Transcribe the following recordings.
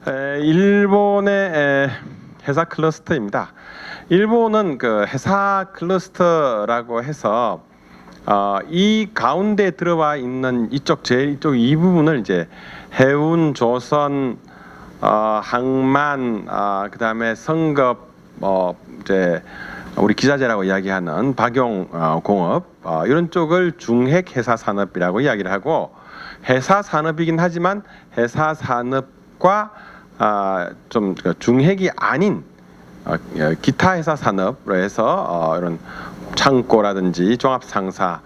일본의 회사 클러스터입니다. 일본은 그 회사 클러스터라고 해서 이 가운데 들어와 있는 제일 이쪽 이 부분을 이제 해운, 조선, 항만, 그다음에 성급, 이제 우리 기자재라고 이야기하는 박용 공업 이런 쪽을 중핵 회사 산업이라고 이야기를 하고, 회사 산업이긴 하지만 회사 산업과 좀 중핵이 아닌 기타 회사 산업으로 해서 이런 창고라든지 종합상사,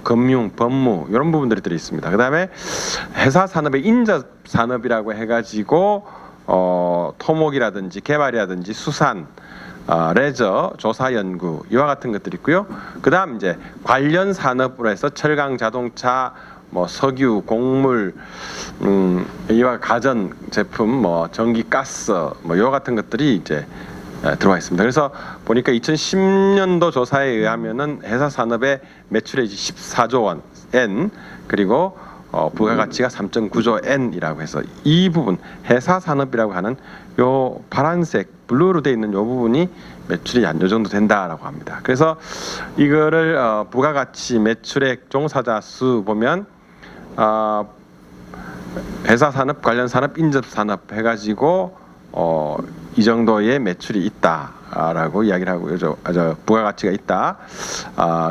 금융, 법무 이런 부분들이 들어 있습니다. 그 다음에 회사 산업의 인접 산업이라고 해가지고 토목이라든지 개발이라든지 수산, 레저, 조사 연구 이와 같은 것들이 있고요. 그 다음 이제 관련 산업으로 해서 철강, 자동차, 석유, 곡물, 이와 가전 제품, 전기, 가스, 이와 같은 것들이 이제 들어와 있습니다. 그래서 보니까 2010년도 조사에 의하면은 회사 산업의 매출액이 14조 원 엔, 그리고 부가가치가 3.9조 엔이라고 해서 이 부분 회사 산업이라고 하는 요 파란색 블루로 되어 있는 요 부분이 매출이 한 요 정도 된다라고 합니다. 그래서 이거를 부가가치, 매출액, 종사자 수 보면 회사 산업, 관련 산업, 인접 산업 해가지고 이 정도의 매출이 있다라고 이야기를 하고 부가가치가 있다.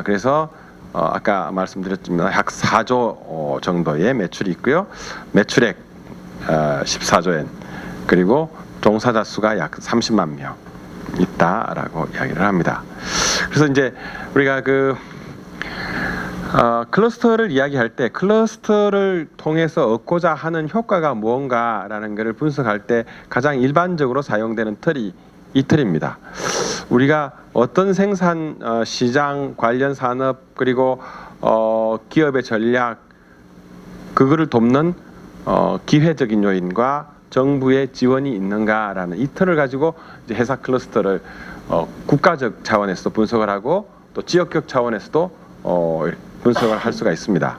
그래서 아까 말씀드렸지만 약 4조 정도의 매출이 있고요. 매출액 14조 엔, 그리고 종사자 수가 약 30만 명 있다라고 이야기를 합니다. 그래서 이제 우리가 클러스터를 이야기할 때 클러스터를 통해서 얻고자 하는 효과가 무언가라는 것을 분석할 때 가장 일반적으로 사용되는 틀이 이 틀입니다. 우리가 어떤 생산 시장 관련 산업 그리고 기업의 전략 그거를 돕는 기회적인 요인과 정부의 지원이 있는가라는 이 틀을 가지고 이제 회사 클러스터를 국가적 차원에서도 분석을 하고 또 지역적 차원에서도 분석을 할 수가 있습니다.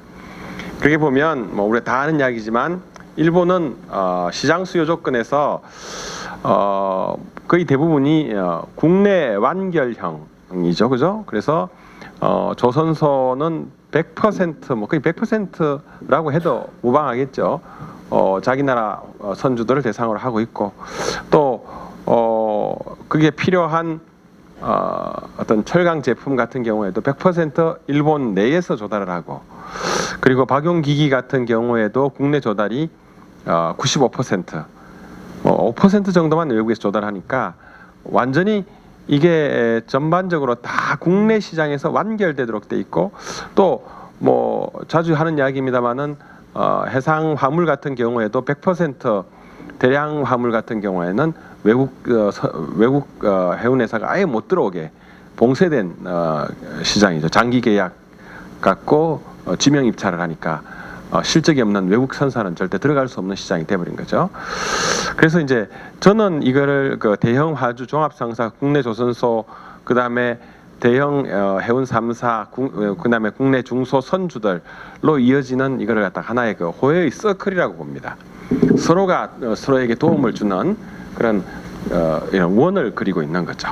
그렇게 보면 우리가 다 아는 이야기지만 일본은 시장 수요 조건에서 거의 대부분이 국내 완결형이죠, 그죠? 그래서 조선소는 100% 거의 100%라고 해도 무방하겠죠. 자기 나라 선주들을 대상으로 하고 있고, 또 그게 필요한 어떤 철강 제품 같은 경우에도 100% 일본 내에서 조달을 하고, 그리고 박용기기 같은 경우에도 국내 조달이 95%, 5% 정도만 외국에서 조달하니까 완전히 이게 전반적으로 다 국내 시장에서 완결되도록 돼 있고, 또 자주 하는 이야기입니다만은 해상 화물 같은 경우에도 100% 대량 화물 같은 경우에는 외국 해운 회사가 아예 못 들어오게 봉쇄된 시장이죠. 장기 계약 갖고 지명 입찰을 하니까 실적이 없는 외국 선사는 절대 들어갈 수 없는 시장이 돼버린 거죠. 그래서 이제 저는 이거를 대형 화주 종합상사, 국내 조선소, 그 다음에 대형 해운 3사, 그 다음에 국내 중소 선주들로 이어지는 이거를 갖다 하나의 호혜의 서클이라고 봅니다. 서로가 서로에게 도움을 주는 그런 이런 원을 그리고 있는 거죠.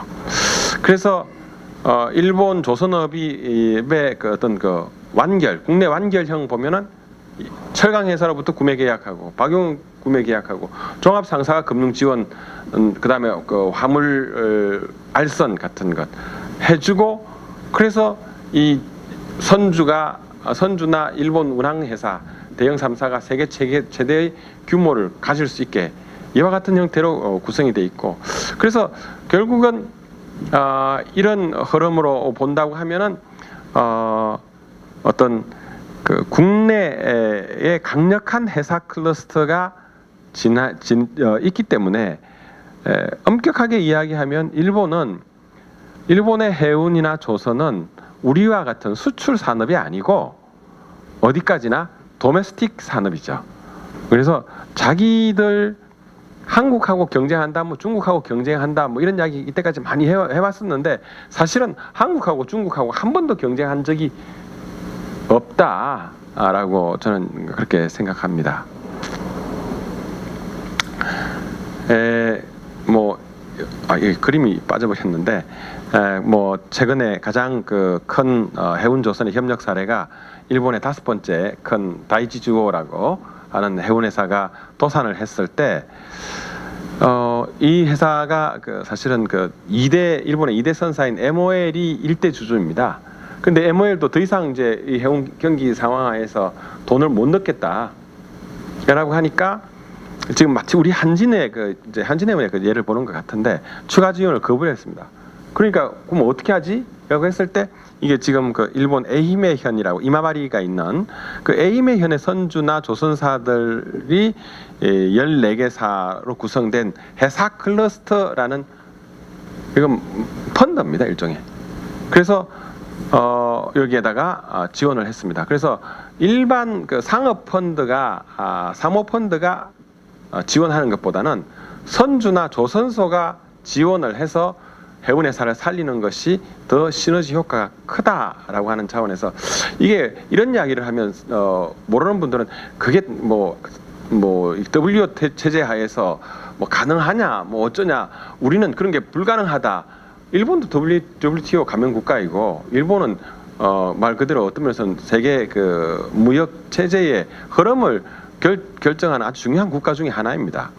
그래서 일본 조선업의 어떤 국내 완결형 보면은 철강 회사로부터 구매 계약하고 박용 구매 계약하고 종합 상사가 금융 지원, 그다음에 화물 알선 같은 것 해주고, 그래서 이 선주나 일본 운항 회사 대형 3사가 세계 최대의 규모를 가질 수 있게 이와 같은 형태로 구성이 돼 있고, 그래서 결국은 이런 흐름으로 본다고 하면은 어떤 국내에 강력한 회사 클러스터가 있기 때문에 엄격하게 이야기하면 일본의 해운이나 조선은 우리와 같은 수출 산업이 아니고 어디까지나 도메스틱 산업이죠. 그래서 자기들 한국하고 경쟁한다, 중국하고 경쟁한다, 이런 이야기 이때까지 많이 해왔었는데, 사실은 한국하고 중국하고 한 번도 경쟁한 적이 없다라고 저는 그렇게 생각합니다. 이 그림이 빠져버렸는데 최근에 가장 큰 해운 조선의 협력 사례가 일본의 5번째 큰 다이치주오라고 하는 해운 회사가 도산을 했을 때 이 회사가 사실은 일본의 2대 선사인 MOL이 일대 주주입니다. 근데 MOL도 더 이상 이제 이 해운 경기 상황하에서 돈을 못 넣겠다라고 하니까 지금 마치 우리 한진해운의 예를 보는 것 같은데 추가 지원을 거부했습니다. 그러니까 그럼 어떻게 하지? 라고 했을 때 이게 지금 일본 에히메현이라고 이마바리가 있는 에히메현의 선주나 조선사들이 14개사로 구성된 해사 클러스터라는 이건 펀드입니다, 일종의. 그래서 여기에다가 지원을 했습니다. 그래서 일반 상업 펀드가 사모펀드가 지원하는 것보다는 선주나 조선소가 지원을 해서 해운회사를 살리는 것이 더 시너지 효과가 크다라고 하는 차원에서 이런 이야기를 하면 모르는 분들은 그게 WTO 체제 하에서 가능하냐 어쩌냐 우리는 그런 게 불가능하다. 일본도 WTO 가면 국가이고 일본은 말 그대로 어떤 면에서는 세계 무역 체제의 흐름을 결정하는 아주 중요한 국가 중에 하나입니다.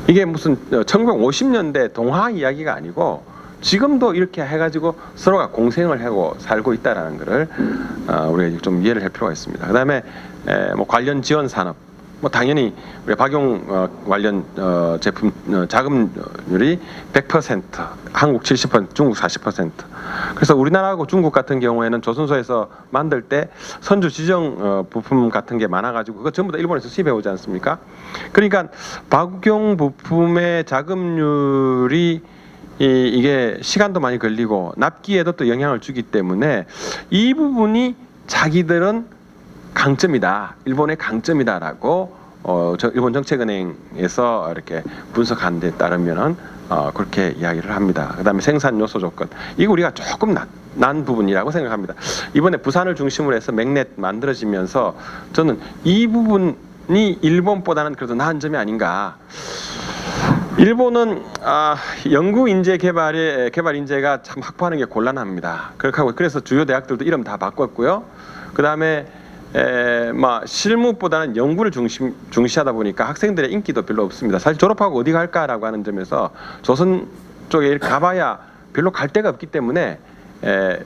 이게 무슨 1950년대 동화 이야기가 아니고 지금도 이렇게 해가지고 서로가 공생을 하고 살고 있다라는 것을 우리가 좀 이해를 할 필요가 있습니다. 그다음에 관련 지원 산업 당연히 우리 박용 관련 제품 자금률이 100%, 한국 70%, 중국 40%. 그래서 우리나라하고 중국 같은 경우에는 조선소에서 만들 때 선주 지정 부품 같은 게 많아가지고 그거 전부 다 일본에서 수입해 오지 않습니까? 그러니까 박용 부품의 자금률이 이게 시간도 많이 걸리고 납기에도 또 영향을 주기 때문에 이 부분이 자기들은 강점이다, 일본의 강점이다라고 일본 정책은행에서 이렇게 분석한 데 따르면은 그렇게 이야기를 합니다. 그다음에 생산 요소 조건 이거 우리가 조금 난 부분이라고 생각합니다. 이번에 부산을 중심으로 해서 맥넷 만들어지면서 저는 이 부분이 일본보다는 그래도 나은 점이 아닌가. 일본은 연구 인재 개발 인재가 참 확보하는 게 곤란합니다. 그래서 주요 대학들도 이름 다 바꿨고요. 그다음에 실무보다는 연구를 중시하다 보니까 학생들의 인기도 별로 없습니다. 사실 졸업하고 어디 갈까라고 하는 점에서 조선 쪽에 이렇게 가봐야 별로 갈 데가 없기 때문에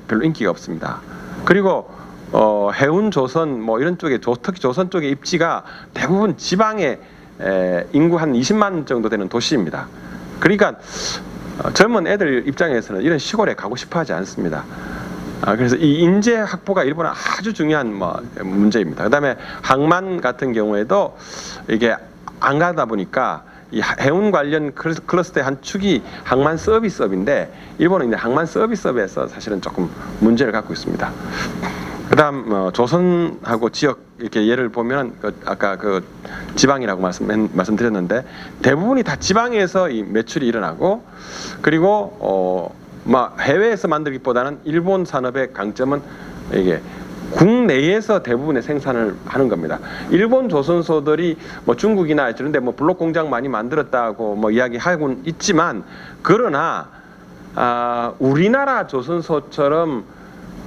별로 인기가 없습니다. 그리고 해운 조선 이런 쪽에 특히 조선 쪽의 입지가 대부분 지방에 인구 한 20만 정도 되는 도시입니다. 그러니까 젊은 애들 입장에서는 이런 시골에 가고 싶어하지 않습니다. 그래서 이 인재 확보가 일본은 아주 중요한 문제입니다. 그다음에 항만 같은 경우에도 이게 안 가다 보니까 이 해운 관련 클러스터의 한 축이 항만 서비스업인데 일본은 이제 항만 서비스업에서 사실은 조금 문제를 갖고 있습니다. 그다음 조선하고 지역 이렇게 예를 보면 아까 지방이라고 말씀드렸는데 대부분이 다 지방에서 이 매출이 일어나고 그리고 해외에서 만들기보다는 일본 산업의 강점은 이게 국내에서 대부분의 생산을 하는 겁니다. 일본 조선소들이 중국이나 이런데 블록 공장 많이 만들었다고 이야기하고는 있지만 그러나 우리나라 조선소처럼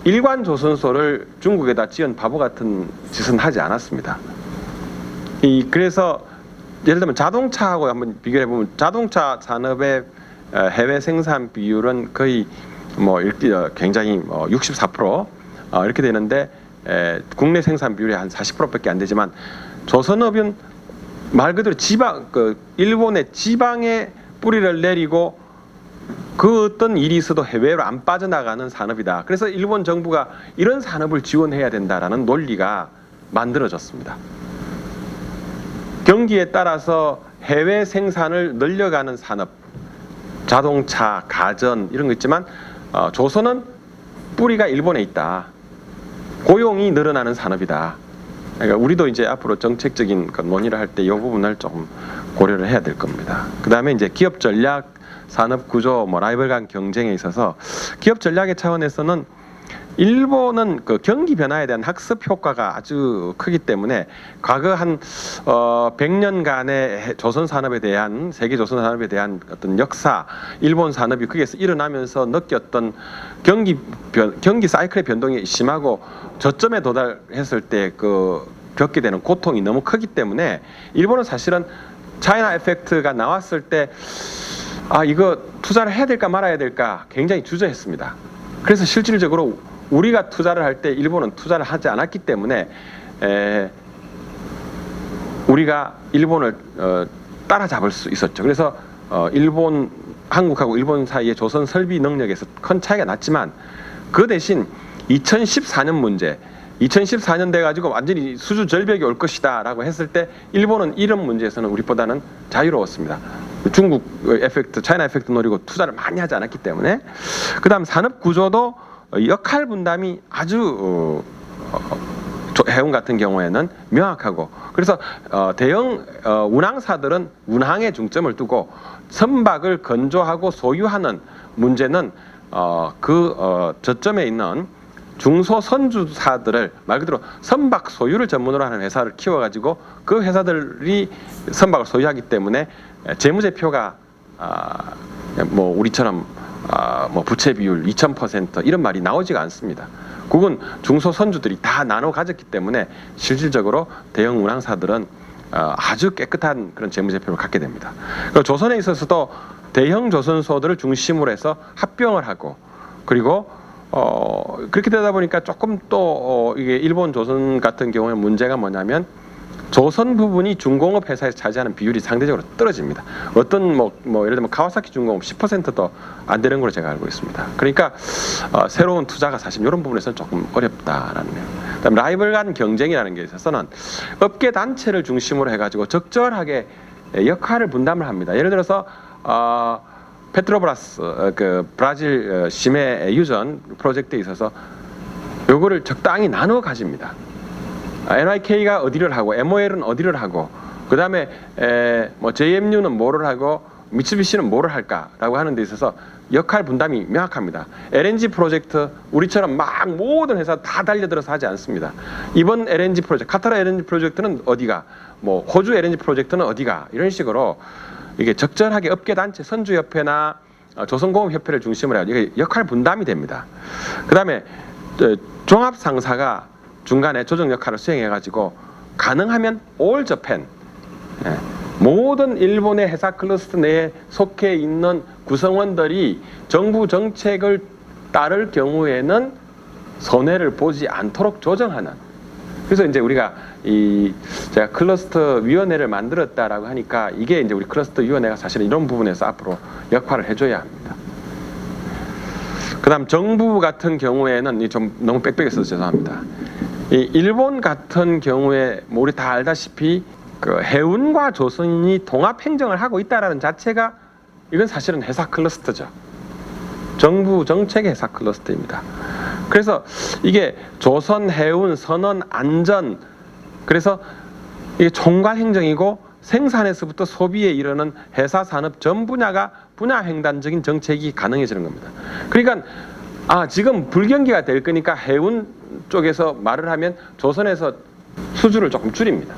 일관 조선소를 중국에다 지은 바보 같은 짓은 하지 않았습니다. 그래서 예를 들면 자동차하고 한번 비교해 보면 자동차 산업의 해외 생산 비율은 거의 굉장히 64% 이렇게 되는데 국내 생산 비율이 한 40%밖에 안 되지만 조선업은 말 그대로 일본의 지방에 뿌리를 내리고 어떤 일이 있어도 해외로 안 빠져나가는 산업이다. 그래서 일본 정부가 이런 산업을 지원해야 된다라는 논리가 만들어졌습니다. 경기에 따라서 해외 생산을 늘려가는 산업, 자동차, 가전 이런 거 있지만 조선은 뿌리가 일본에 있다. 고용이 늘어나는 산업이다. 그러니까 우리도 이제 앞으로 정책적인 논의를 할 때 이 부분을 조금 고려를 해야 될 겁니다. 그 다음에 이제 기업 전략, 산업 구조, 라이벌 간 경쟁에 있어서 기업 전략의 차원에서는 일본은 그 경기 변화에 대한 학습 효과가 아주 크기 때문에 과거 한 100년간의 조선 산업에 대한 세계 조선 산업에 대한 어떤 역사, 일본 산업이 거기에서 일어나면서 느꼈던 경기 사이클의 변동이 심하고 저점에 도달했을 때 그 겪게 되는 고통이 너무 크기 때문에 일본은 사실은 차이나 에펙트가 나왔을 때 이거 투자를 해야 될까 말아야 될까 굉장히 주저했습니다. 그래서 실질적으로 우리가 투자를 할 때 일본은 투자를 하지 않았기 때문에 우리가 일본을 따라잡을 수 있었죠. 그래서 한국하고 일본 사이의 조선 설비 능력에서 큰 차이가 났지만 그 대신 2014년 문제, 2014년 돼가지고 완전히 수주 절벽이 올 것이다 라고 했을 때 일본은 이런 문제에서는 우리보다는 자유로웠습니다. 중국 에펙트, 차이나 에펙트 노리고 투자를 많이 하지 않았기 때문에. 그 다음 산업 구조도 역할 분담이 아주 해운 같은 경우에는 명확하고, 그래서 대형 운항사들은 운항에 중점을 두고 선박을 건조하고 소유하는 문제는 저점에 있는 중소 선주사들을 말 그대로 선박 소유를 전문으로 하는 회사를 키워가지고 그 회사들이 선박을 소유하기 때문에 재무제표가 뭐 우리처럼 뭐 부채 비율 2000% 이런 말이 나오지가 않습니다. 그건 중소 선주들이 다 나눠 가졌기 때문에 실질적으로 대형 운항사들은 아주 깨끗한 그런 재무제표를 갖게 됩니다. 조선에 있어서도 대형 조선소들을 중심으로 해서 합병을 하고, 그리고 그렇게 되다 보니까 조금 또 이게 일본 조선 같은 경우에 문제가 뭐냐면 조선 부분이 중공업 회사에서 차지하는 비율이 상대적으로 떨어집니다. 어떤 뭐 예를 들면 카와사키 중공업 10%도 안 되는 걸로 제가 알고 있습니다. 그러니까 새로운 투자가 사실 이런 부분에서는 조금 어렵다라는 거예요. 그다음 라이벌 간 경쟁이라는 게 있어서는 업계 단체를 중심으로 해가지고 적절하게 역할을 분담을 합니다. 예를 들어서 페트로브라스 그 브라질 심해 유전 프로젝트에 있어서 요거를 적당히 나눠 가집니다. NYK가 어디를 하고 MOL은 어디를 하고, 그 다음에 뭐 JMU는 뭐를 하고 미쓰비시는 뭐를 할까라고 하는 데 있어서 역할 분담이 명확합니다. LNG 프로젝트 우리처럼 막 모든 회사 다 달려들어서 하지 않습니다. 이번 LNG 프로젝트, 카타르 LNG 프로젝트는 어디가, 뭐 호주 LNG 프로젝트는 어디가, 이런 식으로 이게 적절하게 업계단체 선주협회나 조선공업협회를 중심으로 해서 역할 분담이 됩니다. 그 다음에 종합상사가 중간에 조정 역할을 수행해가지고 가능하면 all Japan, 모든 일본의 회사 클러스터 내에 속해 있는 구성원들이 정부 정책을 따를 경우에는 손해를 보지 않도록 조정하는. 그래서 이제 우리가 제가 클러스터 위원회를 만들었다라고 하니까 이게 이제 우리 클러스터 위원회가 사실은 이런 부분에서 앞으로 역할을 해줘야 합니다. 그다음 정부 같은 경우에는 좀 너무 빽빽해서 죄송합니다. 이 일본 같은 경우에 뭐 우리 다 알다시피 그 해운과 조선이 통합 행정을 하고 있다라는 자체가 이건 사실은 회사 클러스터죠. 정부 정책의 회사 클러스터입니다. 그래서 이게 조선, 해운, 선원, 안전, 그래서 이게 총괄 행정이고 생산에서부터 소비에 이르는 회사 산업 전 분야가 분야 횡단적인 정책이 가능해지는 겁니다. 그러니까 지금 불경기가 될 거니까 해운 쪽에서 말을 하면 조선에서 수주를 조금 줄입니다.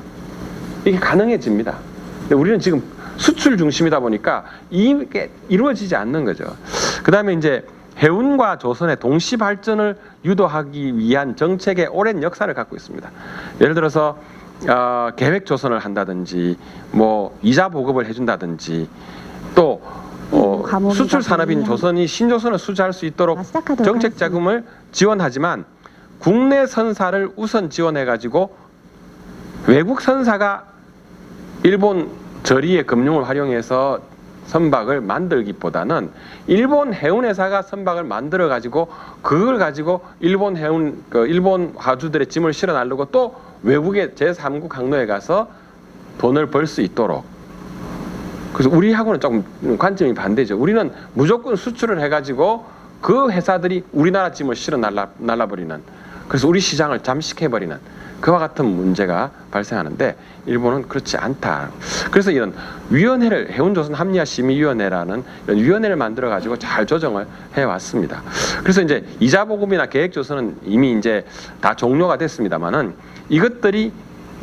이게 가능해집니다. 근데 우리는 지금 수출 중심이다 보니까 이게 이루어지지 않는 거죠. 그 다음에 이제 해운과 조선의 동시 발전을 유도하기 위한 정책의 오랜 역사를 갖고 있습니다. 예를 들어서 계획 조선을 한다든지, 뭐 이자 보급을 해준다든지, 또 수출 산업인 조선이 신조선을 수주할 수 있도록 정책 자금을 지원하지만 국내 선사를 우선 지원해가지고 외국 선사가 일본 저리의 금융을 활용해서 선박을 만들기보다는 일본 해운회사가 선박을 만들어 가지고 그걸 가지고 일본 해운 일본 화주들의 짐을 실어 나르고 또 외국의 제3국 항로에 가서 돈을 벌 수 있도록. 그래서 우리하고는 조금 관점이 반대죠. 우리는 무조건 수출을 해가지고 그 회사들이 우리나라 짐을 실어 날라버리는, 그래서 우리 시장을 잠식해버리는 그와 같은 문제가 발생하는데 일본은 그렇지 않다. 그래서 이런 위원회를 해운조선 합리화심의위원회라는 이런 위원회를 만들어 가지고 잘 조정을 해왔습니다. 그래서 이제 이자보급이나 계획조선은 이미 이제 다 종료가 됐습니다만은 이것들이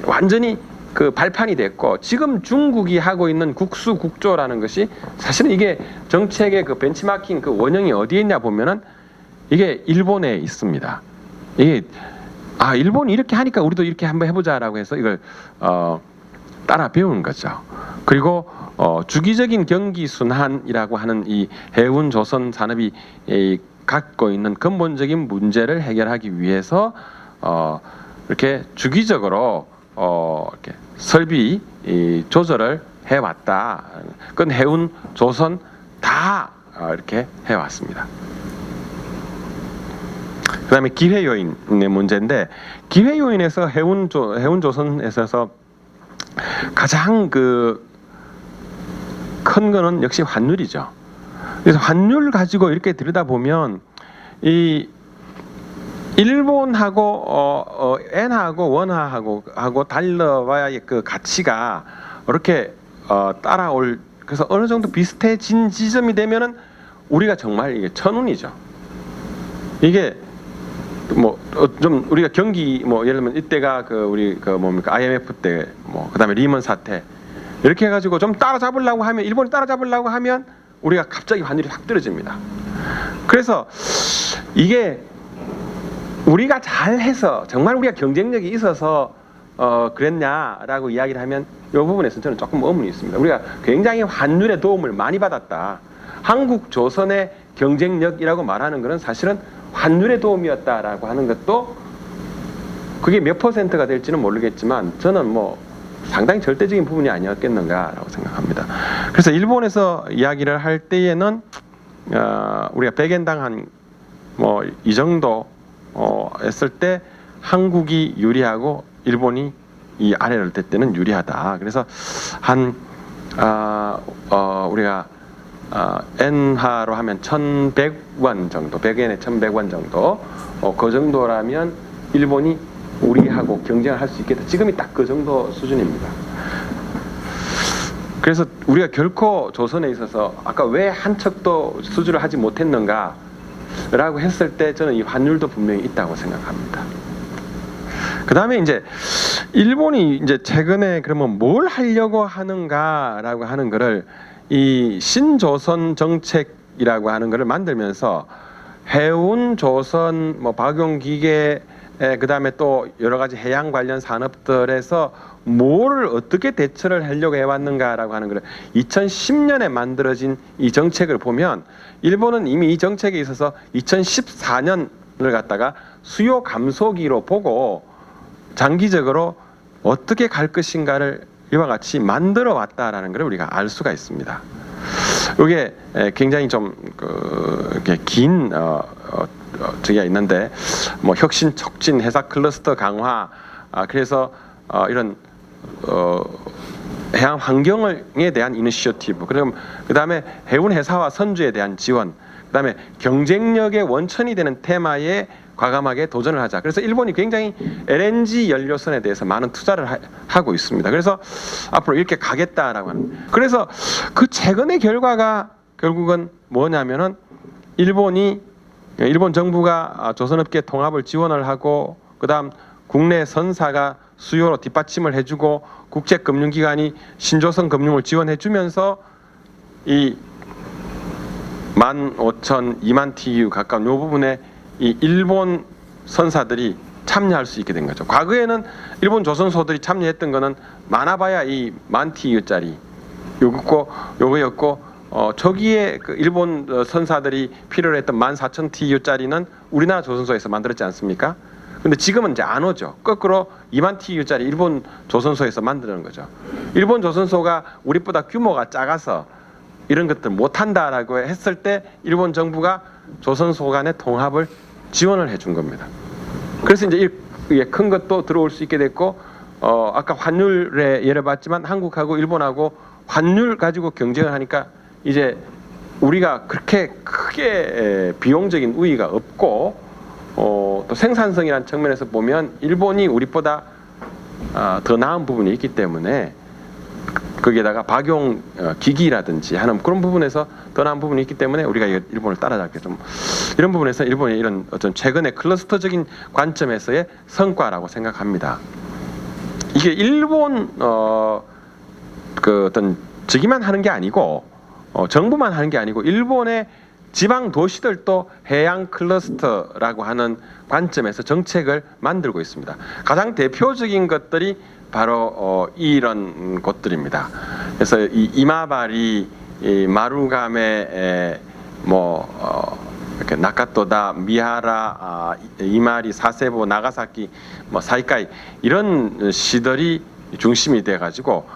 완전히 그 발판이 됐고 지금 중국이 하고 있는 국수국조라는 것이 사실은 이게 정책의 그 벤치마킹 그 원형이 어디에 있냐 보면은 이게 일본에 있습니다. 이게 일본이 이렇게 하니까 우리도 이렇게 한번 해보자라고 해서 이걸 따라 배우는 거죠. 그리고 주기적인 경기 순환이라고 하는 이 해운 조선 산업이 갖고 있는 근본적인 문제를 해결하기 위해서 이렇게 주기적으로 이렇게 설비 조절을 해왔다. 그건 해운 조선 다 이렇게 해왔습니다. 그다음에 기회 요인의 문제인데 기회 요인에서 해운 조선에서 가장 그 큰 거는 역시 환율이죠. 그래서 환율 가지고 이렇게 들여다보면 이 일본하고 엔하고 원화하고 달러와의 그 가치가 이렇게 따라올 그래서 어느 정도 비슷해진 지점이 되면은 우리가 정말 이게 천운이죠. 이게 뭐 좀 우리가 경기 뭐 예를 들면 이때가 그 우리 그 뭡니까 IMF 때 뭐 그다음에 리먼 사태 이렇게 해가지고 좀 따라잡으려고 하면 일본이 따라잡으려고 하면 우리가 갑자기 환율이 확 떨어집니다. 그래서 이게 우리가 잘해서 정말 우리가 경쟁력이 있어서 그랬냐라고 이야기를 하면 이 부분에서는 저는 조금 의문이 있습니다. 우리가 굉장히 환율의 도움을 많이 받았다. 한국 조선의 경쟁력이라고 말하는 것은 사실은 환율의 도움이었다라고 하는 것도 그게 몇 %가 될지는 모르겠지만 저는 뭐 상당히 절대적인 부분이 아니었겠는가라고 생각합니다. 그래서 일본에서 이야기를 할 때에는 우리가 100엔당 한 뭐 이 정도 했을 때 한국이 유리하고 일본이 이 아래를 뗄 때는 유리하다. 그래서 한 우리가 엔화로 하면 1,100원 정도, 100엔에 1,100원 정도, 그 정도라면 일본이 우리하고 경쟁을 할 수 있겠다. 지금이 딱 그 정도 수준입니다. 그래서 우리가 결코 조선에 있어서 아까 왜 한 척도 수주를 하지 못했는가라고 했을 때 저는 이 환율도 분명히 있다고 생각합니다. 그 다음에 이제 일본이 이제 최근에 그러면 뭘 하려고 하는가라고 하는 거를 이 신조선 정책이라고 하는 것을 만들면서 해운 조선 뭐 박용기계 그 다음에 또 여러 가지 해양 관련 산업들에서 뭐를 어떻게 대처를 하려고 해왔는가라고 하는 것을 2010년에 만들어진 이 정책을 보면 일본은 이미 이 정책에 있어서 2014년을 갖다가 수요 감소기로 보고 장기적으로 어떻게 갈 것인가를 이와 같이 만들어 왔다라는 걸 우리가 알 수가 있습니다. 이게 굉장히 좀 긴 저기가 있는데 뭐 혁신 촉진 회사 클러스터 강화 그래서 이런 해양 환경에 대한 이니셔티브 그럼 그다음에 해운 회사와 선주에 대한 지원 그다음에 경쟁력의 원천이 되는 테마에 과감하게 도전을 하자. 그래서 일본이 굉장히 LNG 연료선에 대해서 많은 투자를 하고 있습니다. 그래서 앞으로 이렇게 가겠다라고 하는. 그래서 그 최근의 결과가 결국은 뭐냐면은 일본 정부가 조선업계 통합을 지원을 하고 그다음 국내 선사가 수요로 뒷받침을 해주고 국제금융기관이 신조선 금융을 지원해주면서 이 15,000, 2만 TU 가까운 이 부분에 이 일본 선사들이 참여할 수 있게 된 거죠. 과거에는 일본 조선소들이 참여했던 거는 많아봐야 이 10,000 TU짜리 요거였고 저기에 그 일본 선사들이 필요로 했던 14,000 TU짜리는 우리나라 조선소에서 만들었지 않습니까? 근데 지금은 이제 안 오죠. 거꾸로 2만 TU짜리 일본 조선소에서 만드는 거죠. 일본 조선소가 우리보다 규모가 작아서 이런 것들 못한다라고 했을 때 일본 정부가 조선소 간의 통합을 지원을 해준 겁니다. 그래서 이제 큰 것도 들어올 수 있게 됐고 아까 환율에 예를 봤지만 한국하고 일본하고 환율 가지고 경쟁을 하니까 이제 우리가 그렇게 크게 비용적인 우위가 없고 또 생산성이라는 측면에서 보면 일본이 우리보다 더 나은 부분이 있기 때문에 거기에다가 박용 기기라든지 하는 그런 부분에서 더 나은 부분이 있기 때문에 우리가 일본을 따라잡게 좀 이런 부분에서 일본의 이런 어떤 최근의 클러스터적인 관점에서의 성과라고 생각합니다. 이게 일본 그 어떤 즉위만 하는 게 아니고 정부만 하는 게 아니고 일본의 지방 도시들도 해양 클러스터라고 하는 관점에서 정책을 만들고 있습니다. 가장 대표적인 것들이 바로 이런 곳들입니다. 그래서 이 이마바리, 이 마루가메, 이렇게 나카토다, 미하라, 이마리, 사세보, 나가사키, 사이카이 이런 시들이 중심이 돼 가지고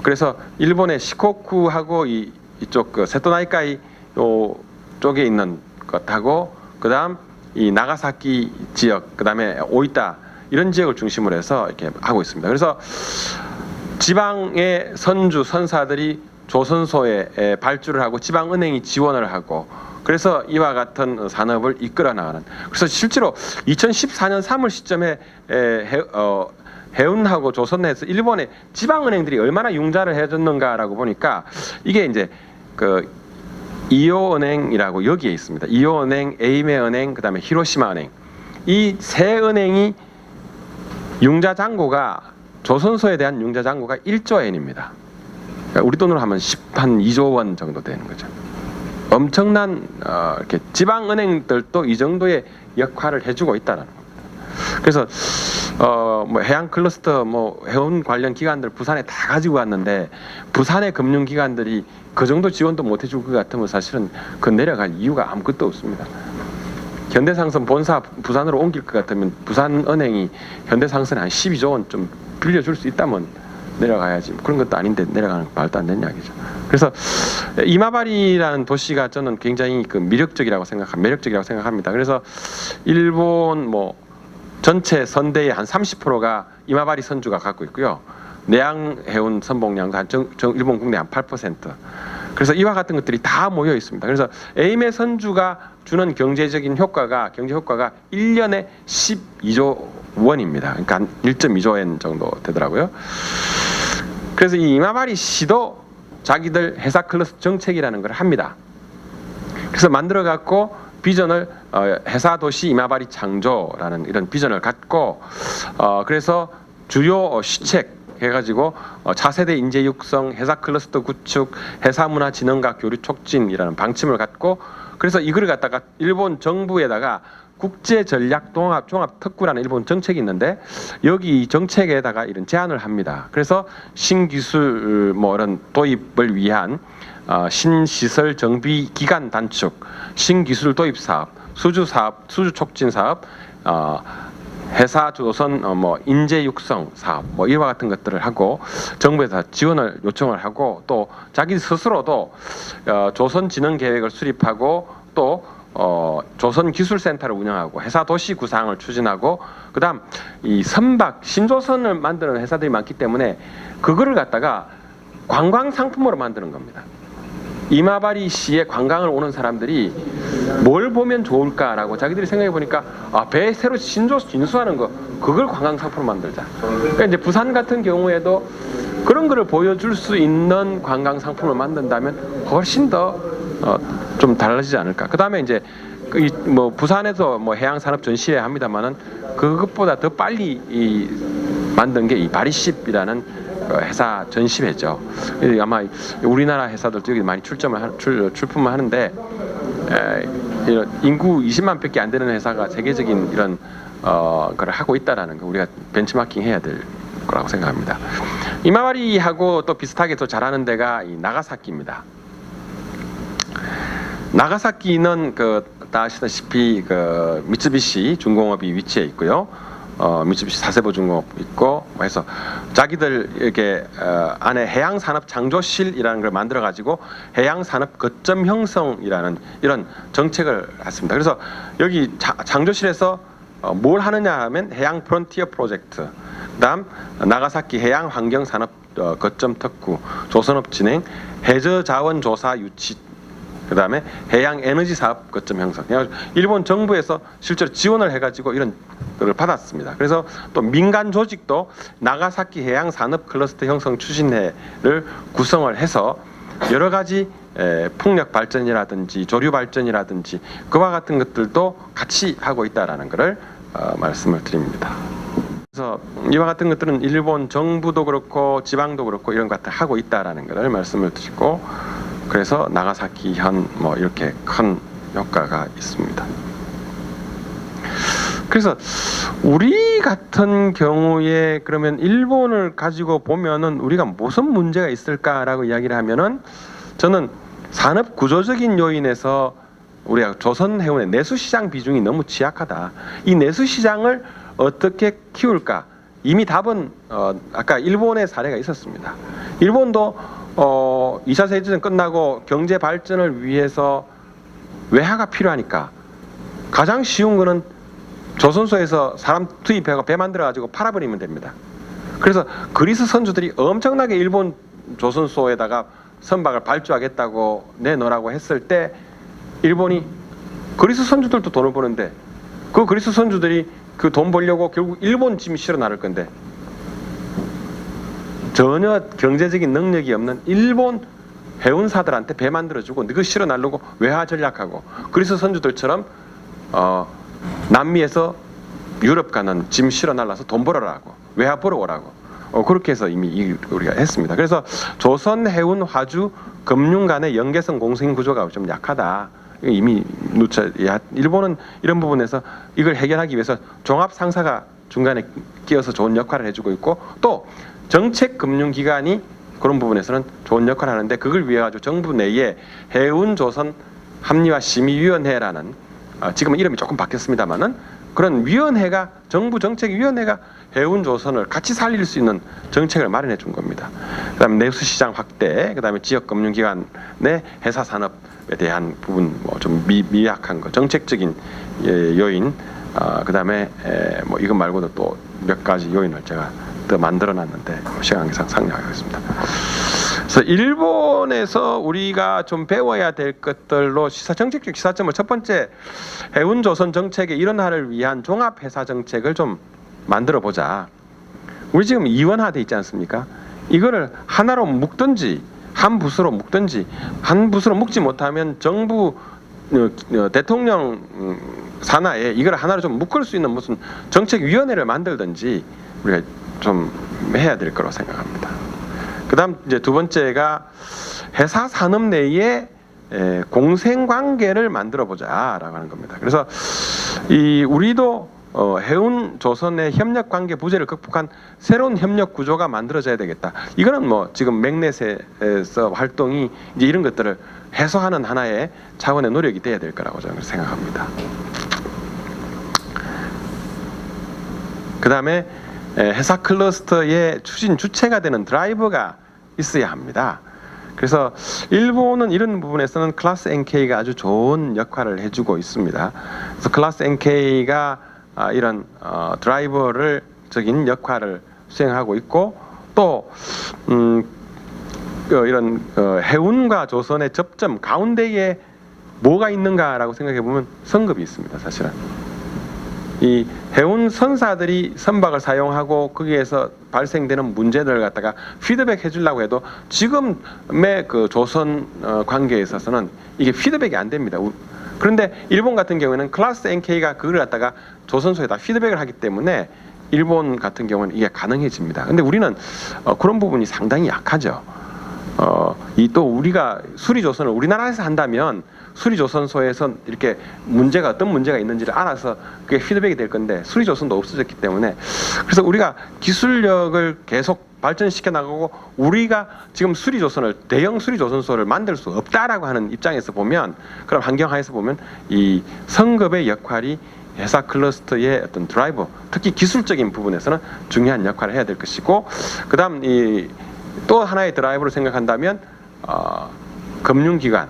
그래서 일본의 시코쿠하고 이쪽 그 세토나이카이 요 쪽에 있는 것하고 그다음 이 나가사키 지역, 그다음에 오이타 이런 지역을 중심으로 해서 이렇게 하고 있습니다. 그래서 지방의 선주 선사들이 조선소에 발주를 하고 지방은행이 지원을 하고 그래서 이와 같은 산업을 이끌어 나가는. 그래서 실제로 2014년 3월 시점에 해운하고 조선에서 일본의 지방은행들이 얼마나 융자를 해줬는가라고 보니까 이게 이제 그 이오은행이라고 여기에 있습니다. 이오은행, 에이메은행, 그다음에 히로시마은행 이 세 은행이 융자 잔고가 조선소에 대한 융자 잔고가 1조 엔입니다. 그러니까 우리 돈으로 하면 한 2조 원 정도 되는 거죠. 엄청난 이렇게 지방 은행들도 이 정도의 역할을 해주고 있다는 겁니다. 그래서 해양 클러스터 해운 관련 기관들 부산에 다 가지고 왔는데 부산의 금융 기관들이 그 정도 지원도 못 해줄 것 같으면 사실은 그 내려갈 이유가 아무것도 없습니다. 현대상선 본사 부산으로 옮길 것 같으면 부산은행이 현대상선에 한 12조 원 좀 빌려줄 수 있다면 내려가야지. 그런 것도 아닌데 내려가는 거 말도 안 되는 이야기죠. 그래서 이마바리라는 도시가 저는 굉장히 매력적이라고 생각합니다. 그래서 일본 전체 선대의 한 30%가 이마바리 선주가 갖고 있고요. 내양 해운 선봉량도 일본 국내 한 8%. 그래서 이와 같은 것들이 다 모여 있습니다. 그래서 에임의 선주가 주는 경제 효과가 1년에 12조 원입니다. 그러니까 한 1.2조 엔 정도 되더라고요. 그래서 이 이마바리 시도 자기들 회사 클러스터 정책이라는 걸 합니다. 그래서 만들어 갖고 비전을 회사 도시 이마바리 창조라는 이런 비전을 갖고 그래서 주요 시책 해가지고 차세대 인재 육성, 회사 클러스터 구축, 회사 문화 진흥과 교류 촉진이라는 방침을 갖고 그래서 이걸 갖다가 일본 정부에다가 국제 전략 종합 특구라는 일본 정책이 있는데 여기 정책에다가 이런 제안을 합니다. 그래서 신기술 이런 도입을 위한 신시설 정비 기간 단축, 신기술 도입 사업, 수주 촉진 사업, 회사 조선 인재 육성 사업 이와 같은 것들을 하고 정부에서 지원을 요청을 하고 또 자기 스스로도 조선 진흥 계획을 수립하고 또 조선기술센터를 운영하고 회사 도시 구상을 추진하고 그다음 이 선박 신조선을 만드는 회사들이 많기 때문에 그거를 갖다가 관광 상품으로 만드는 겁니다. 이마바리 시에 관광을 오는 사람들이 뭘 보면 좋을까라고 자기들이 생각해 보니까 배 새로 진수하는 거 그걸 관광 상품으로 만들자. 그러니까 이제 부산 같은 경우에도 그런 거를 보여줄 수 있는 관광 상품을 만든다면 훨씬 더 좀 달라지지 않을까. 그 다음에 이제 부산에서 해양 산업 전시회 합니다만은 그것보다 더 빨리 만든 게 이 바리십이라는 회사 전시회죠. 아마 우리나라 회사들도 여기 많이 출품을 하는데 인구 20만 밖에 안 되는 회사가 세계적인 이런 거를 하고 있다라는 거 우리가 벤치마킹 해야 될 거라고 생각합니다. 이마바리하고 또 비슷하게 또 잘하는 데가 이 나가사키입니다. 나가사키는 다 아시다시피 미쓰비시 중공업이 위치해 있고요. 미쓰비시 사세보 중공업 있고 해서 자기들 이렇게 안에 해양 산업 창조실이라는 걸 만들어 가지고 해양 산업 거점 형성이라는 이런 정책을 했습니다. 그래서 여기 창조실에서 뭘 하느냐 하면 해양 프론티어 프로젝트, 그다음 나가사키 해양 환경 산업 거점 특구, 조선업 진행, 해저 자원 조사 유치 그다음에 해양 에너지 사업 거점 형성. 일본 정부에서 실제로 지원을 해가지고 이런 걸 받았습니다. 그래서 또 민간 조직도 나가사키 해양 산업 클러스터 형성 추진회를 구성을 해서 여러 가지 풍력 발전이라든지 조류 발전이라든지 그와 같은 것들도 같이 하고 있다라는 것을 말씀을 드립니다. 그래서 이와 같은 것들은 일본 정부도 그렇고 지방도 그렇고 이런 것들 하고 있다라는 것을 말씀을 드리고, 그래서 나가사키 현 뭐 이렇게 큰 효과가 있습니다. 그래서 우리 같은 경우에 그러면 일본을 가지고 보면은 우리가 무슨 문제가 있을까라고 이야기를 하면은, 저는 산업 구조적인 요인에서 우리가 조선 해운의 내수 시장 비중이 너무 취약하다. 이 내수 시장을 어떻게 키울까? 이미 답은 아까 일본의 사례가 있었습니다. 일본도 2차 세계대전 끝나고 경제 발전을 위해서 외화가 필요하니까 가장 쉬운 거는 조선소에서 사람 투입해서 배 만들어 가지고 팔아버리면 됩니다. 그래서 그리스 선주들이 엄청나게 일본 조선소에다가 선박을 발주하겠다고 내놓으라고 했을 때 일본이, 그리스 선주들도 돈을 버는데 그 그리스 선주들이 그 돈 벌려고 결국 일본 짐이 실어 나를 건데, 전혀 경제적인 능력이 없는 일본 해운사들한테 배 만들어주고 그거 실어 나르고 외화 전략하고, 그리스 선주들처럼 남미에서 유럽 가는 짐 실어 날라서 돈 벌어라고, 외화 벌어오라고, 그렇게 해서 이미 우리가 했습니다. 그래서 조선 해운 화주 금융 간의 연계성 공생 구조가 좀 약하다. 이미 일본은 이런 부분에서 이걸 해결하기 위해서 종합 상사가 중간에 끼어서 좋은 역할을 해주고 있고, 또 정책 금융 기관이 그런 부분에서는 좋은 역할을 하는데, 그걸 위해 가지고 정부 내에 해운 조선 합리화 심의위원회라는, 지금은 이름이 조금 바뀌었습니다만은 그런 위원회가, 정부 정책위원회가 해운 조선을 같이 살릴 수 있는 정책을 마련해 준 겁니다. 그다음에 내수 시장 확대, 그다음에 지역 금융 기관의 회사 산업에 대한 부분 뭐 좀 미약한 거, 정책적인 요인, 그다음에 뭐 이것 말고도 또 몇 가지 요인을 제가 더 만들어 놨는데 시간 관계상 상정하겠습니다. 그래서 일본에서 우리가 좀 배워야 될 것들로 정책적 시사점을, 첫 번째, 해운조선 정책의 일원화를 위한 종합회사 정책을 좀 만들어 보자. 우리 지금 이원화돼 있지 않습니까? 이거를 하나로 묶든지 한 붓으로 묶든지, 한 붓으로 묶지 못하면 정부 대통령 산하에 이걸 하나로 좀 묶을 수 있는 무슨 정책위원회를 만들든지 우리가 좀 해야 될 거라고 생각합니다. 그다음 이제 두 번째가 회사 산업 내에 공생 관계를 만들어 보자라고 하는 겁니다. 그래서 우리도 해운 조선의 협력 관계 부재를 극복한 새로운 협력 구조가 만들어져야 되겠다. 이거는 뭐 지금 맥넷에서 활동이 이제 이런 것들을 해소하는 하나의 차원의 노력이 돼야 될 거라고 저는 생각합니다. 그다음에 회사 클러스터의 추진 주체가 되는 드라이버가 있어야 합니다. 그래서 일본은 이런 부분에서는 클래스 NK가 아주 좋은 역할을 해주고 있습니다. 그래서 클래스 NK가 이런 드라이버를 적인 역할을 수행하고 있고, 또 이런 해운과 조선의 접점 가운데에 뭐가 있는가라고 생각해 보면 성급이 있습니다. 사실은 이 해운 선사들이 선박을 사용하고 거기에서 발생되는 문제들을 갖다가 피드백 해주려고 해도 지금의 그 조선 관계에 있어서는 이게 피드백이 안 됩니다. 그런데 일본 같은 경우에는 클래스 NK가 그걸 갖다가 조선소에다 피드백을 하기 때문에 일본 같은 경우는 이게 가능해집니다. 근데 우리는 그런 부분이 상당히 약하죠. 또 우리가 수리조선을 우리나라에서 한다면 수리조선소에서 이렇게 어떤 문제가 있는지를 알아서 그게 피드백이 될 건데, 수리조선도 없어졌기 때문에, 그래서 우리가 기술력을 계속 발전시켜 나가고 우리가 지금 대형 수리조선소를 만들 수 없다라고 하는 입장에서 보면, 그럼 환경하에서 보면 이 성급의 역할이 회사 클러스터의 어떤 드라이버, 특히 기술적인 부분에서는 중요한 역할을 해야 될 것이고, 그다음 또 하나의 드라이버로 생각한다면 금융기관,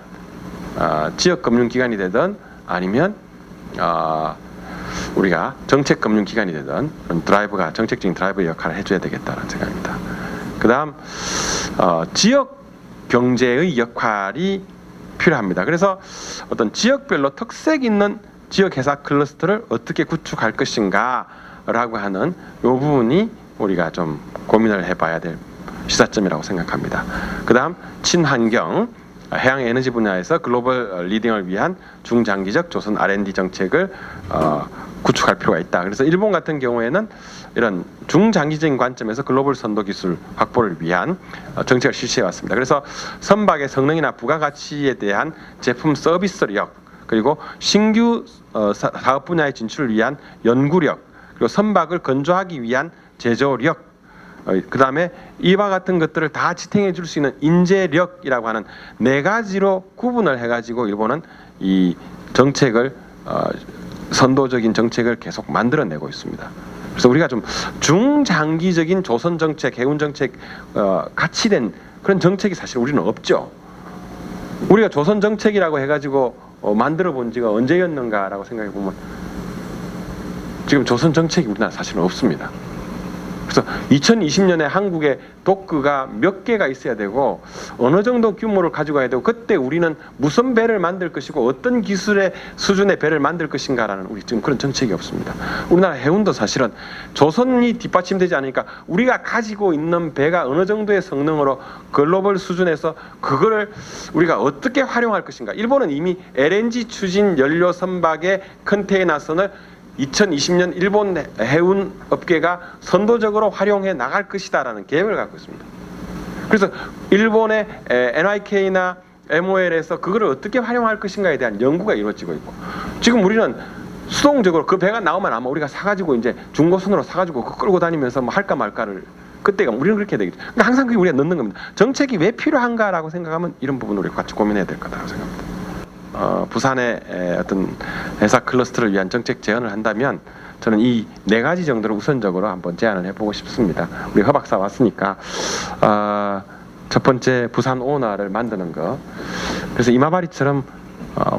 지역 금융기관이 되든 아니면 우리가 정책금융기관이 되든 드라이버가 정책적인 드라이버 역할을 해줘야 되겠다는 생각입니다. 그다음 지역 경제의 역할이 필요합니다. 그래서 어떤 지역별로 특색 있는 지역 회사 클러스터를 어떻게 구축할 것인가라고 하는 이 부분이 우리가 좀 고민을 해봐야 될 시사점이라고 생각합니다. 그다음 친환경, 해양 에너지 분야에서 글로벌 리딩을 위한 중장기적 조선 R&D 정책을 구축할 필요가 있다. 그래서 일본 같은 경우에는 이런 중장기적인 관점에서 글로벌 선도 기술 확보를 위한 정책을 실시해 왔습니다. 그래서 선박의 성능이나 부가가치에 대한 제품 서비스력, 그리고 신규 사업 분야의 진출을 위한 연구력, 그리고 선박을 건조하기 위한 제조력, 그 다음에 이와 같은 것들을 다 지탱해 줄 수 있는 인재력이라고 하는 네 가지로 구분을 해가지고 일본은 이 정책을 선도적인 정책을 계속 만들어내고 있습니다. 그래서 우리가 좀 중장기적인 조선 정책, 해운 정책 같이 된 그런 정책이 사실 우리는 없죠. 우리가 조선 정책이라고 해가지고 만들어 본 지가 언제였는가라고 생각해 보면 지금 조선 정책이 우리나라 사실은 없습니다. 그래서 2020년에 한국에 도크가 몇 개가 있어야 되고 어느 정도 규모를 가지고 가야 되고 그때 우리는 무슨 배를 만들 것이고 어떤 기술의 수준의 배를 만들 것인가라는 우리 지금 그런 정책이 없습니다. 우리나라 해운도 사실은 조선이 뒷받침되지 않으니까 우리가 가지고 있는 배가 어느 정도의 성능으로 글로벌 수준에서 그거를 우리가 어떻게 활용할 것인가. 일본은 이미 LNG 추진 연료 선박의 컨테이너선을 2020년 일본 해운 업계가 선도적으로 활용해 나갈 것이다라는 계획을 갖고 있습니다. 그래서 일본의 NYK나 MOL에서 그거를 어떻게 활용할 것인가에 대한 연구가 이루어지고 있고 지금 우리는 수동적으로 그 배가 나오면 아마 우리가 사가지고 이제 중고선으로 사가지고 끌고 다니면서 뭐 할까 말까를 그때가 우리는 그렇게 되겠죠. 그러니까 항상 그게 우리가 넣는 겁니다. 정책이 왜 필요한가라고 생각하면 이런 부분을 우리가 같이 고민해야 될 거다라고 생각합니다. 부산의 어떤 회사 클러스터를 위한 정책 제안을 한다면 저는 이 네 가지 정도를 우선적으로 한번 제안을 해보고 싶습니다. 우리 허 박사 왔으니까 첫 번째 부산 오너를 만드는 거. 그래서 이마바리처럼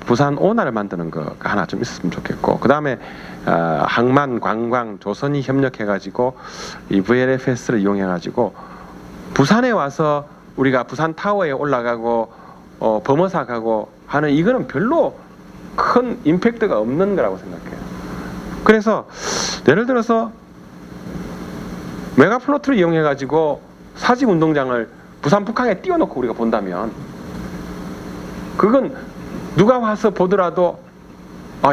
부산 오너를 만드는 거가 하나 좀 있었으면 좋겠고 그 다음에 항만, 관광, 조선이 협력해가지고 이 VLFS를 이용해가지고 부산에 와서 우리가 부산 타워에 올라가고 범어사 가고 하는 이거는 별로 큰 임팩트가 없는 거라고 생각해요. 그래서 예를 들어서 메가플로트를 이용해 가지고 사직 운동장을 부산 북항에 띄워놓고 우리가 본다면 그건 누가 와서 보더라도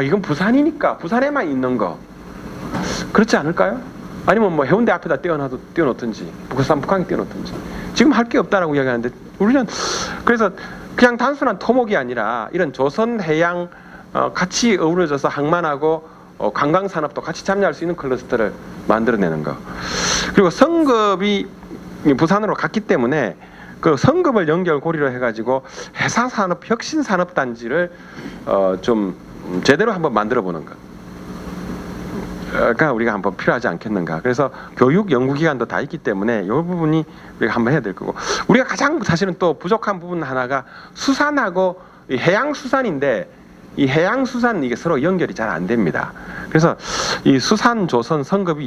이건 부산이니까 부산에만 있는 거 그렇지 않을까요? 아니면 뭐 해운대 앞에다 띄워놓든지 부산 북항에 띄워놓든지 지금 할 게 없다라고 이야기하는데 우리는 그래서 그냥 단순한 토목이 아니라 이런 조선 해양 같이 어우러져서 항만하고 관광 산업도 같이 참여할 수 있는 클러스터를 만들어내는 거. 그리고 성급이 부산으로 갔기 때문에 그 성급을 연결 고리로 해가지고 해사 산업 혁신 산업 단지를 좀 제대로 한번 만들어 보는 것. 가 우리가 한번 필요하지 않겠는가. 그래서 교육 연구기관도 다 있기 때문에 이 부분이 우리가 한번 해야 될 거고 우리가 가장 사실은 또 부족한 부분 하나가 수산하고 해양수산인데 이 해양수산 이게 서로 연결이 잘 안 됩니다. 그래서 이 수산 조선 성급이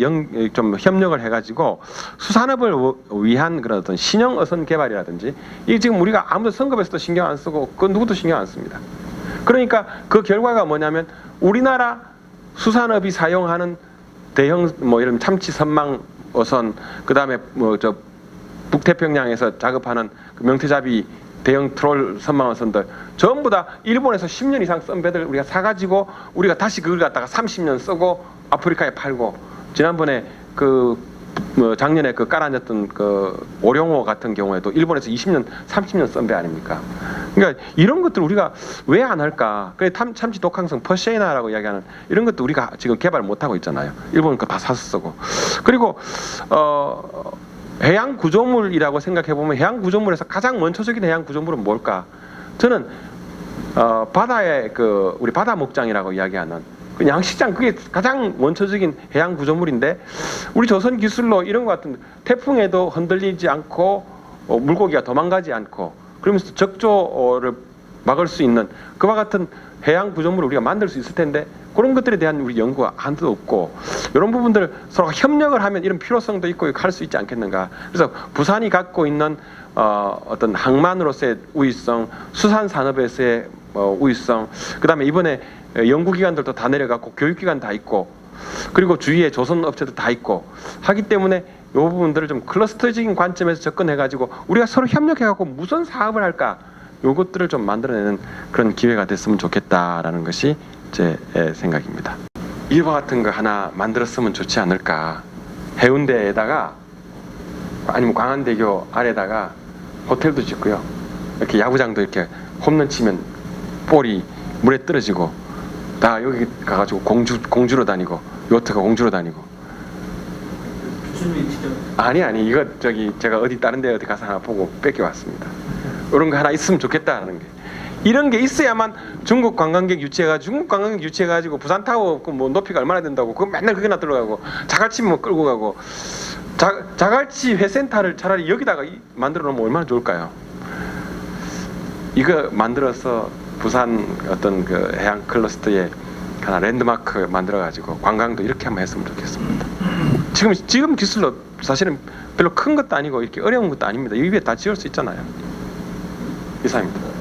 좀 협력을 해가지고 수산업을 위한 그런 어떤 신형 어선 개발이라든지 이 지금 우리가 아무도 성급에서도 신경 안 쓰고 그 누구도 신경 안 씁니다. 그러니까 그 결과가 뭐냐면 우리나라 수산업이 사용하는 대형 뭐 이런 참치 선망 어선 그다음에 뭐 저 북태평양에서 작업하는 그 명태잡이 대형 트롤 선망 어선들 전부 다 일본에서 10년 이상 쓴 배들 우리가 사가지고 우리가 다시 그걸 갖다가 30년 쓰고 아프리카에 팔고 지난번에 뭐 작년에 그 깔아냈던 그 오룡호 같은 경우에도 일본에서 20년, 30년 쓴 배 아닙니까? 그러니까 이런 것들 우리가 왜 안 할까? 그래 참치 독항성 퍼시에나라고 이야기하는 이런 것도 우리가 지금 개발 못 하고 있잖아요. 일본 거 다 사서 쓰고. 그리고 해양 구조물이라고 생각해 보면 해양 구조물에서 가장 원초적인 해양 구조물은 뭘까? 저는 바다의 우리 바다 목장이라고 이야기하는 그 양식장 그게 가장 원초적인 해양 구조물인데 우리 조선 기술로 이런 것 같은 태풍에도 흔들리지 않고 물고기가 도망가지 않고 그러면서 적조를 막을 수 있는 그와 같은 해양 구조물을 우리가 만들 수 있을 텐데 그런 것들에 대한 우리 연구가 하나도 없고 이런 부분들 서로 협력을 하면 이런 필요성도 있고 할 수 있지 않겠는가. 그래서 부산이 갖고 있는 어떤 항만으로서의 우위성, 수산 산업에서의 우위성, 그다음에 이번에 연구기관들도 다 내려갔고 교육기관 다 있고 그리고 주위에 조선 업체도 다 있고 하기 때문에 이 부분들을 좀 클러스터적인 관점에서 접근해가지고 우리가 서로 협력해갖고 무슨 사업을 할까 요것들을 좀 만들어내는 그런 기회가 됐으면 좋겠다라는 것이 제 생각입니다. 이와 같은 거 하나 만들었으면 좋지 않을까. 해운대에다가 아니면 광안대교 아래다가 호텔도 짓고요. 이렇게 야구장도 이렇게 홈런 치면 볼이 물에 떨어지고 다 여기 가가지고 공주로 다니고 요트가 공주로 다니고. 아니 이거 제가 어디 다른 데 어디 가서 하나 보고 뺏겨왔습니다. 이런 거 하나 있으면 좋겠다는 게. 이런 게 있어야만 중국 관광객 유치해가지고 부산타워 뭐 높이가 얼마나 된다고 그거 맨날 그게나 들어가고 자갈치 뭐 끌고 가고 자갈치 회센터를 차라리 여기다가 만들어 놓으면 얼마나 좋을까요? 이거 만들어서 부산 어떤 그 해양 클러스터에 하나 랜드마크 만들어 가지고 관광도 이렇게 한번 했으면 좋겠습니다. 지금 기술로 사실은 별로 큰 것도 아니고 이렇게 어려운 것도 아닙니다. 이 위에 다 지을 수 있잖아요. 이상입니다.